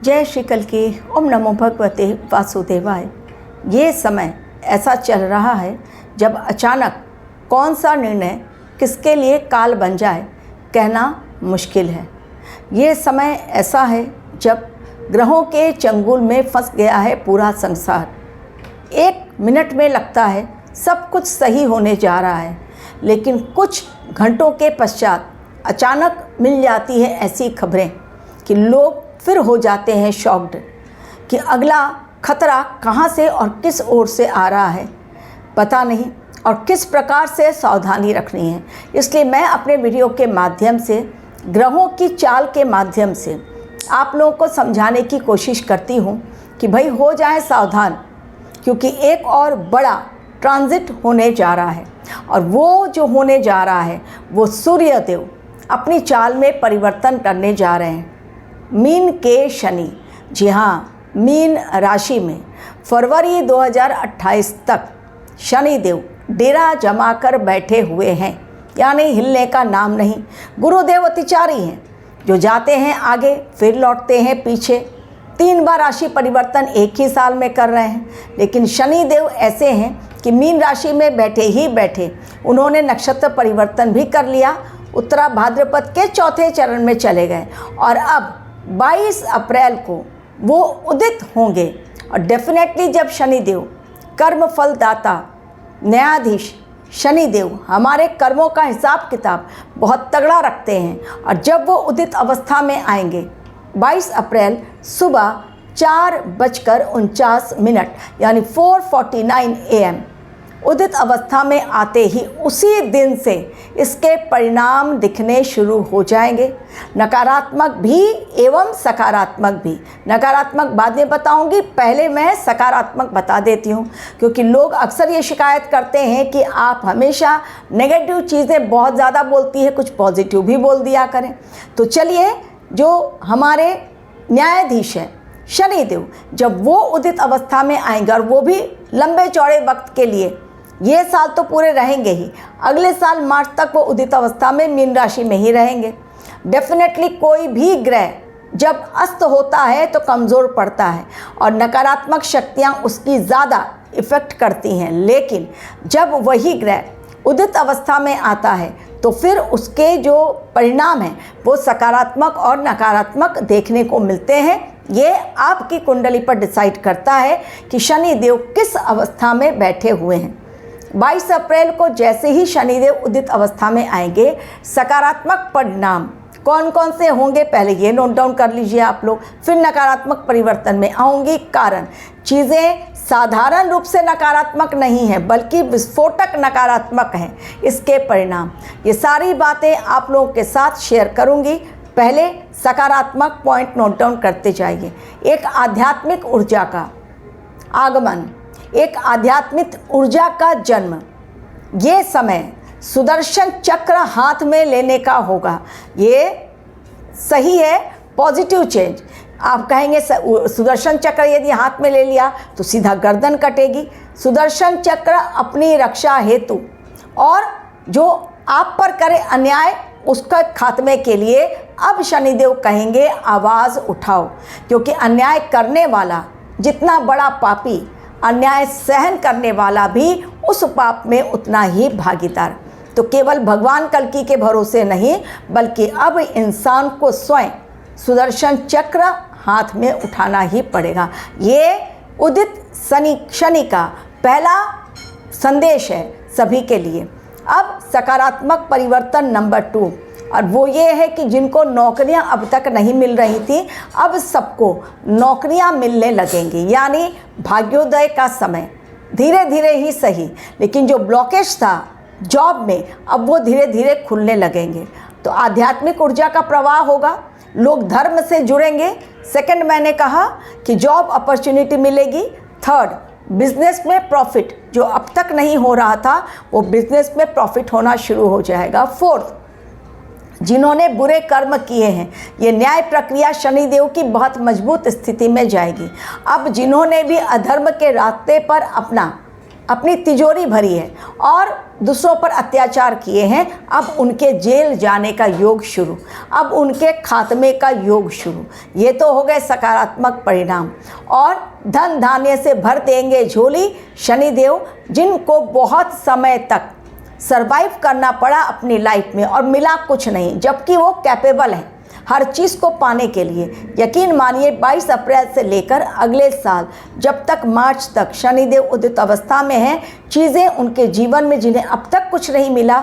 जय श्री कल्कि। ओम नमो भगवते वासुदेवाय। ये समय ऐसा चल रहा है जब अचानक कौन सा निर्णय किसके लिए काल बन जाए कहना मुश्किल है। ये समय ऐसा है जब ग्रहों के चंगुल में फंस गया है पूरा संसार। एक मिनट में लगता है सब कुछ सही होने जा रहा है, लेकिन कुछ घंटों के पश्चात अचानक मिल जाती है ऐसी खबरें कि लोग फिर हो जाते हैं शॉक्ड कि अगला खतरा कहाँ से और किस ओर से आ रहा है पता नहीं, और किस प्रकार से सावधानी रखनी है। इसलिए मैं अपने वीडियो के माध्यम से, ग्रहों की चाल के माध्यम से आप लोगों को समझाने की कोशिश करती हूँ कि भाई हो जाए सावधान, क्योंकि एक और बड़ा ट्रांजिट होने जा रहा है। और वो जो होने जा रहा है वो सूर्य देव अपनी चाल में परिवर्तन करने जा रहे हैं। मीन के शनि, जी हाँ, मीन राशि में फरवरी 2028 तक शनि देव डेरा जमा कर बैठे हुए हैं, यानी हिलने का नाम नहीं। गुरुदेव अतिचारी हैं जो जाते हैं आगे फिर लौटते हैं पीछे। 3 बार राशि परिवर्तन एक ही साल में कर रहे हैं, लेकिन शनि देव ऐसे हैं कि मीन राशि में बैठे ही बैठे उन्होंने नक्षत्र परिवर्तन भी कर लिया, उत्तरा भाद्रपद के चौथे चरण में चले गए और अब 22 अप्रैल को वो उदित होंगे। और डेफिनेटली जब शनिदेव कर्म फलदाता न्यायाधीश शनिदेव हमारे कर्मों का हिसाब किताब बहुत तगड़ा रखते हैं, और जब वो उदित अवस्था में आएंगे 22 अप्रैल सुबह 4:49 यानी 4:49 AM उदित अवस्था में आते ही उसी दिन से इसके परिणाम दिखने शुरू हो जाएंगे, नकारात्मक भी एवं सकारात्मक भी। नकारात्मक बाद में बताऊंगी, पहले मैं सकारात्मक बता देती हूँ, क्योंकि लोग अक्सर ये शिकायत करते हैं कि आप हमेशा नेगेटिव चीज़ें बहुत ज़्यादा बोलती है, कुछ पॉजिटिव भी बोल दिया करें। तो चलिए, जो हमारे न्यायाधीश हैं शनिदेव, जब वो उदित अवस्था में आएंगे और वो भी लंबे चौड़े वक्त के लिए, ये साल तो पूरे रहेंगे ही, अगले साल मार्च तक वो उदित अवस्था में मीन राशि में ही रहेंगे। डेफिनेटली कोई भी ग्रह जब अस्त होता है तो कमज़ोर पड़ता है और नकारात्मक शक्तियाँ उसकी ज़्यादा इफ़ेक्ट करती हैं, लेकिन जब वही ग्रह उदित अवस्था में आता है तो फिर उसके जो परिणाम हैं वो सकारात्मक और नकारात्मक देखने को मिलते हैं। ये आपकी कुंडली पर डिसाइड करता है कि शनि देव किस अवस्था में बैठे हुए हैं। 22 अप्रैल को जैसे ही शनिदेव उदित अवस्था में आएंगे, सकारात्मक परिणाम कौन कौन से होंगे पहले ये नोट डाउन कर लीजिए आप लोग, फिर नकारात्मक परिवर्तन में आऊँगी। कारण चीज़ें साधारण रूप से नकारात्मक नहीं है, बल्कि विस्फोटक नकारात्मक हैं इसके परिणाम। ये सारी बातें आप लोगों के साथ शेयर करूँगी। पहले सकारात्मक पॉइंट नोट डाउन करते जाइए। एक आध्यात्मिक ऊर्जा का आगमन, एक आध्यात्मिक ऊर्जा का जन्म, ये समय सुदर्शन चक्र हाथ में लेने का होगा। ये सही है, पॉजिटिव चेंज। आप कहेंगे सुदर्शन चक्र यदि हाथ में ले लिया तो सीधा गर्दन कटेगी। सुदर्शन चक्र अपनी रक्षा हेतु और जो आप पर करे अन्याय उसका खात्मे के लिए अब शनिदेव कहेंगे आवाज़ उठाओ, क्योंकि अन्याय करने वाला जितना बड़ा पापी, अन्याय सहन करने वाला भी उस पाप में उतना ही भागीदार। तो केवल भगवान कल्कि के भरोसे नहीं, बल्कि अब इंसान को स्वयं सुदर्शन चक्र हाथ में उठाना ही पड़ेगा। ये उदित शनि का पहला संदेश है सभी के लिए। अब सकारात्मक परिवर्तन नंबर 2, और वो ये है कि जिनको नौकरियां अब तक नहीं मिल रही थी, अब सबको नौकरियां मिलने लगेंगी, यानी भाग्योदय का समय। धीरे धीरे ही सही, लेकिन जो ब्लॉकेज था जॉब में अब वो धीरे धीरे खुलने लगेंगे। तो आध्यात्मिक ऊर्जा का प्रवाह होगा, लोग धर्म से जुड़ेंगे। सेकंड, मैंने कहा कि जॉब अपॉर्चुनिटी मिलेगी। थर्ड, बिजनेस में प्रॉफिट जो अब तक नहीं हो रहा था वो बिजनेस में प्रॉफिट होना शुरू हो जाएगा। फोर्थ, जिन्होंने बुरे कर्म किए हैं, ये न्याय प्रक्रिया शनिदेव की बहुत मजबूत स्थिति में जाएगी। अब जिन्होंने भी अधर्म के रास्ते पर अपना अपनी तिजोरी भरी है और दूसरों पर अत्याचार किए हैं, अब उनके जेल जाने का योग शुरू, अब उनके खात्मे का योग शुरू। ये तो हो गए सकारात्मक परिणाम। और धन धान्य से भर देंगे झोली शनिदेव, जिनको बहुत समय तक सरवाइव करना पड़ा अपनी लाइफ में और मिला कुछ नहीं, जबकि वो कैपेबल है हर चीज़ को पाने के लिए। यकीन मानिए 22 अप्रैल से लेकर अगले साल जब तक मार्च तक शनिदेव उदित अवस्था में हैं, चीज़ें उनके जीवन में जिन्हें अब तक कुछ नहीं मिला,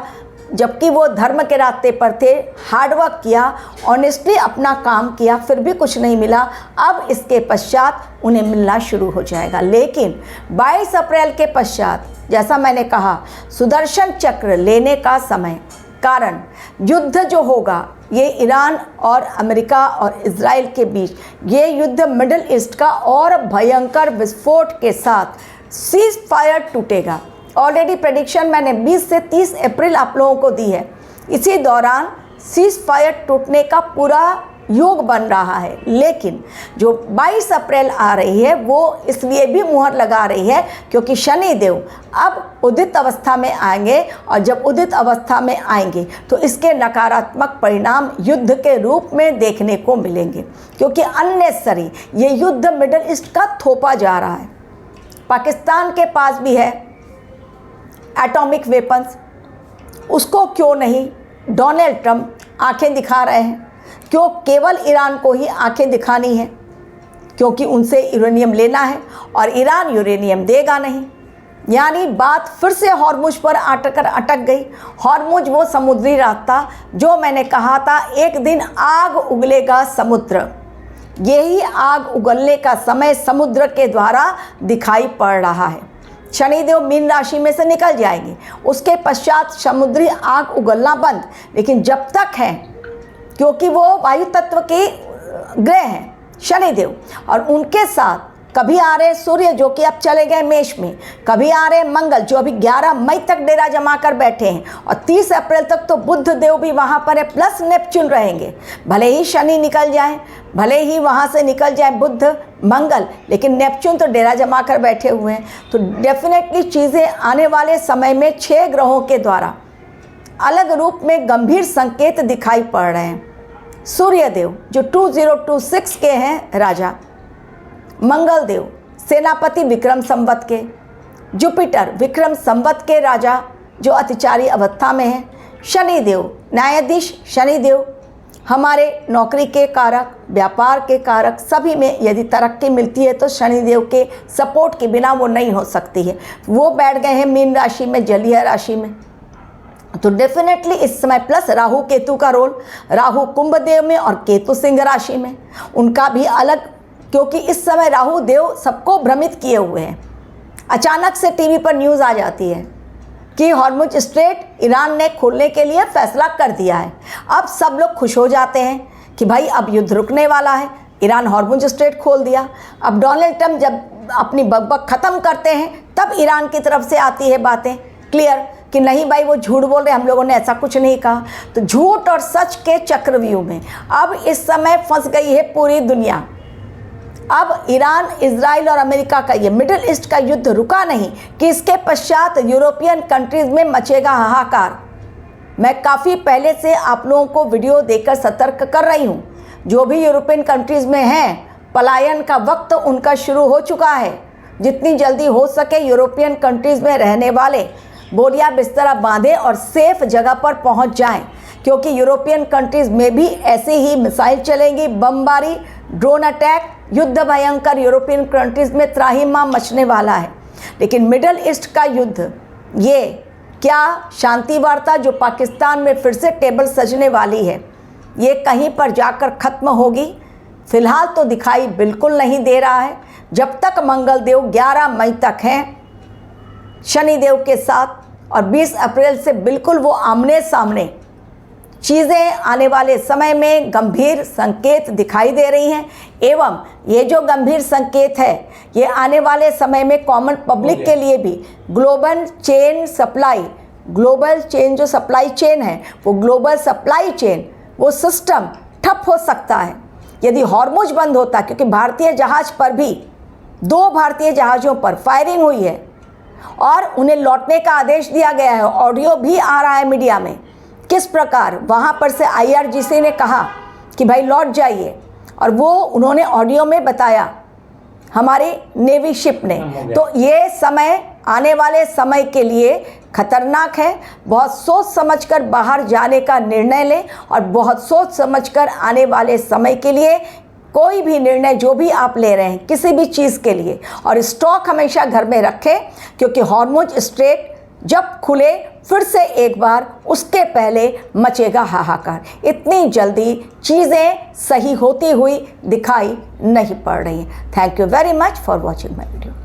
जबकि वो धर्म के रास्ते पर थे, हार्डवर्क किया, ऑनेस्टली अपना काम किया, फिर भी कुछ नहीं मिला, अब इसके पश्चात उन्हें मिलना शुरू हो जाएगा। लेकिन 22 अप्रैल के पश्चात जैसा मैंने कहा, सुदर्शन चक्र लेने का समय, कारण युद्ध जो होगा ये ईरान और अमेरिका और इजराइल के बीच, ये युद्ध मिडिल ईस्ट का और भयंकर विस्फोट के साथ सीज फायर टूटेगा। ऑलरेडी प्रेडिक्शन मैंने 20 से 30 अप्रैल आप लोगों को दी है। इसी दौरान सीज फायर टूटने का पूरा योग बन रहा है। लेकिन जो 22 अप्रैल आ रही है वो इसलिए भी मुहर लगा रही है क्योंकि शनिदेव अब उदित अवस्था में आएंगे, और जब उदित अवस्था में आएंगे तो इसके नकारात्मक परिणाम युद्ध के रूप में देखने को मिलेंगे, क्योंकि अननेसेसरी ये युद्ध मिडिल ईस्ट का थोपा जा रहा है। पाकिस्तान के पास भी है एटॉमिक वेपन्स, उसको क्यों नहीं डोनाल्ड ट्रंप आंखें दिखा रहे हैं? क्यों केवल ईरान को ही आंखें दिखानी है? क्योंकि उनसे यूरेनियम लेना है और ईरान यूरेनियम देगा नहीं। यानी बात फिर से हॉर्मुज पर अटक गई। हॉर्मुज वो समुद्री रास्ता जो मैंने कहा था एक दिन आग उगलेगा समुद्र, यही आग उगलने का समय समुद्र के द्वारा दिखाई पड़ रहा है। शनिदेव मीन राशि में से निकल जाएंगे, उसके पश्चात समुद्री आग उगलना बंद। लेकिन जब तक है, क्योंकि वो वायु तत्व के ग्रह हैं शनिदेव, और उनके साथ कभी आ रहे सूर्य जो कि अब चले गए मेष में, कभी आ रहे मंगल जो अभी 11 मई तक डेरा जमा कर बैठे हैं, और 30 अप्रैल तक तो बुध देव भी वहाँ पर है, प्लस नेपच्यून रहेंगे। भले ही शनि निकल जाए, भले ही वहाँ से निकल जाए बुध मंगल, लेकिन नेपच्यून तो डेरा जमा कर बैठे हुए हैं। तो डेफिनेटली चीज़ें आने वाले समय में 6 ग्रहों के द्वारा अलग रूप में गंभीर संकेत दिखाई पड़ रहे हैं। सूर्यदेव जो 2026 के हैं राजा, मंगल देव सेनापति विक्रम संवत के, जुपिटर विक्रम संवत के राजा जो अतिचारी अवस्था में हैं, शनिदेव न्यायाधीश, शनिदेव हमारे नौकरी के कारक, व्यापार के कारक, सभी में यदि तरक्की मिलती है तो शनिदेव के सपोर्ट के बिना वो नहीं हो सकती है। वो बैठ गए हैं मीन राशि में, जलीय राशि में, तो डेफिनेटली इस समय प्लस राहु केतु का रोल, राहु कुंभ देव में और केतु सिंह राशि में, उनका भी अलग, क्योंकि इस समय राहु देव सबको भ्रमित किए हुए हैं। अचानक से टीवी पर न्यूज़ आ जाती है कि हॉर्मुज स्ट्रेट ईरान ने खोलने के लिए फैसला कर दिया है। अब सब लोग खुश हो जाते हैं कि भाई अब युद्ध रुकने वाला है, ईरान हॉर्मुज स्ट्रेट खोल दिया। अब डोनाल्ड ट्रंप जब अपनी बकबक ख़त्म करते हैं तब ईरान की तरफ से आती है बातें क्लियर कि नहीं भाई वो झूठ बोल रहे, हम लोगों ने ऐसा कुछ नहीं कहा। तो झूठ और सच के चक्रव्यूह में अब इस समय फंस गई है पूरी दुनिया। अब ईरान, इजराइल और अमेरिका का ये मिडिल ईस्ट का युद्ध रुका नहीं कि इसके पश्चात यूरोपियन कंट्रीज़ में मचेगा हाहाकार। मैं काफ़ी पहले से आप लोगों को वीडियो देकर सतर्क कर रही हूँ, जो भी यूरोपियन कंट्रीज़ में हैं पलायन का वक्त उनका शुरू हो चुका है। जितनी जल्दी हो सके यूरोपियन कंट्रीज़ में रहने वाले बोरिया बिस्तरा बांधे और सेफ जगह पर पहुंच जाएं, क्योंकि यूरोपियन कंट्रीज़ में भी ऐसे ही मिसाइल चलेंगी, बमबारी, ड्रोन अटैक, युद्ध भयंकर यूरोपियन कंट्रीज़ में त्राहिमाम मचने वाला है। लेकिन मिडल ईस्ट का युद्ध, ये क्या शांति वार्ता जो पाकिस्तान में फिर से टेबल सजने वाली है, ये कहीं पर जाकर ख़त्म होगी? फिलहाल तो दिखाई बिल्कुल नहीं दे रहा है। जब तक मंगल देव 11 मई तक हैं शनिदेव के साथ, और 20 अप्रैल से बिल्कुल वो आमने सामने, चीज़ें आने वाले समय में गंभीर संकेत दिखाई दे रही हैं। एवं ये जो गंभीर संकेत है ये आने वाले समय में कॉमन पब्लिक के लिए भी global chain supply, global chain जो सप्लाई चेन है वो ग्लोबल सप्लाई चेन, वो सिस्टम ठप हो सकता है यदि हॉर्मुज बंद होता। क्योंकि भारतीय जहाज़ पर भी 2 भारतीय जहाज़ों पर फायरिंग हुई है, और उन्हें लौटने का आदेश दिया गया है। ऑडियो भी आ रहा है मीडिया में किस प्रकार वहाँ पर से IRGC ने कहा कि भाई लौट जाइए, और वो उन्होंने ऑडियो में बताया हमारी नेवी शिप ने। तो ये समय आने वाले समय के लिए खतरनाक है। बहुत सोच समझकर बाहर जाने का निर्णय लें और बहुत सोच समझकर आने वाले समय के लिए कोई भी निर्णय जो भी आप ले रहे हैं किसी भी चीज़ के लिए, और स्टॉक हमेशा घर में रखें, क्योंकि हॉर्मुज स्ट्रेट जब खुले फिर से एक बार उसके पहले मचेगा हाहाकार। इतनी जल्दी चीज़ें सही होती हुई दिखाई नहीं पड़ रही हैं। Thank you very much for watching my video.